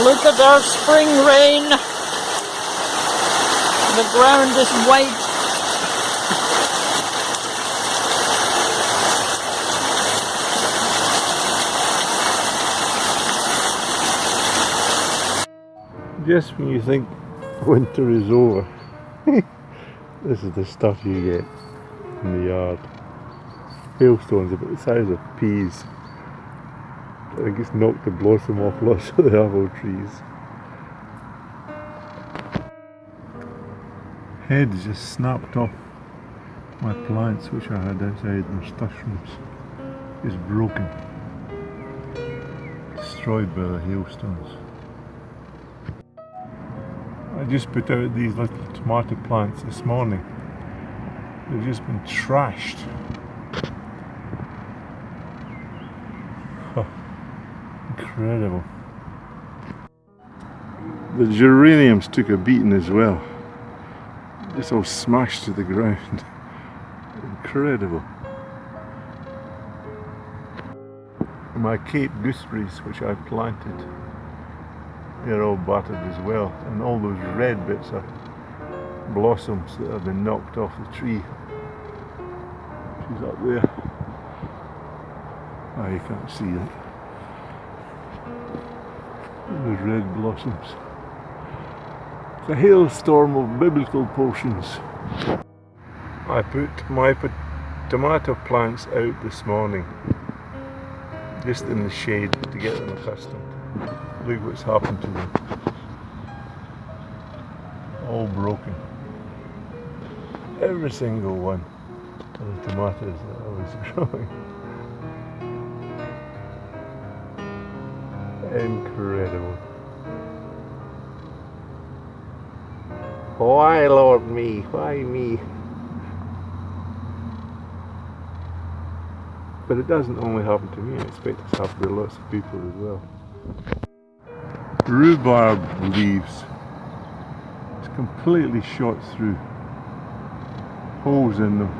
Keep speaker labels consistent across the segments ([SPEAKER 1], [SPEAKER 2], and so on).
[SPEAKER 1] Look at our spring rain. The ground is white.
[SPEAKER 2] Just when you think winter is over, this is the stuff you get in the yard. Hailstones about the size of peas. I think it's knocked the blossom off lots of the apple trees. Heads just snapped off my plants which I had outside my nasturtiums. Just broken. Destroyed by the hailstones. I just put out these little tomato plants this morning. They've just been trashed. Oh, incredible. The geraniums took a beating as well. Just all smashed to the ground. Incredible. My Cape gooseberries, which I planted, they're all battered as well, and all those red bits are blossoms that have been knocked off the tree. She's up there. Oh, you can't see it. Those red blossoms. It's a hailstorm of biblical portions. I put my tomato plants out this morning, just in the shade to get them accustomed. Look what's happened to them. All broken. Every single one of the tomatoes that I was growing. Incredible. Why, Lord me? Why me? But it doesn't only happen to me, I expect it's happened to lots of people as well. Rhubarb leaves. It's completely shot through. Holes in them.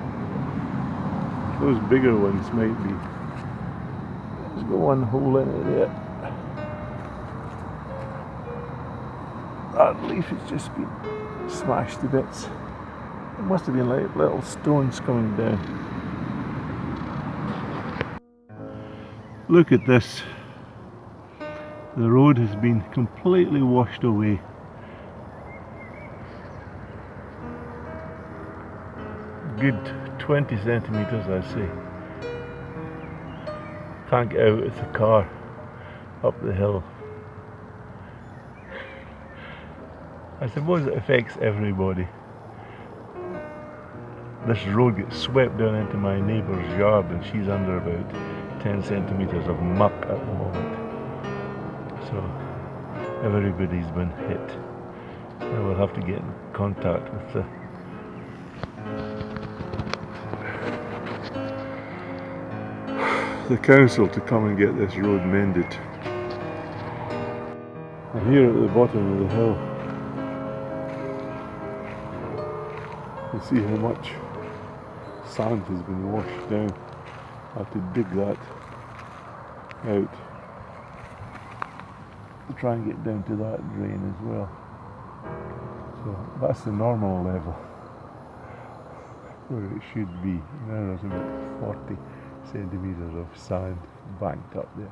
[SPEAKER 2] Those bigger ones might be. There's got one hole in it there. That leaf has just been smashed to bits. It must have been like little stones coming down. Look at this. The road has been completely washed away. Good 20 centimetres, I'd say. Can't get out with the car up the hill. I suppose it affects everybody. This road gets swept down into my neighbour's yard and she's under about 10 centimetres of muck at the moment. So everybody's been hit. I will have to get in contact with the council to come and get this road mended. I'm here at the bottom of the hill. You see how much sand has been washed down. I have to dig that out to try and get down to that drain as well. So that's the normal level where it should be. Now there's about 40 centimetres of sand banked up there.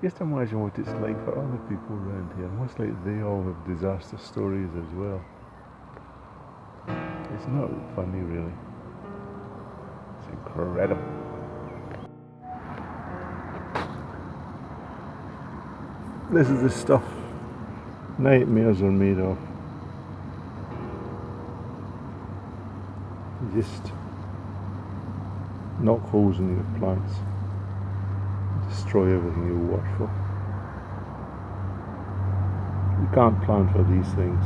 [SPEAKER 2] Just imagine what it's like for other people around here. Most like they all have disaster stories as well. It's not funny really. It's incredible. This is the stuff nightmares are made of. You just knock holes in your plants, destroy everything you work for. You can't plan for these things.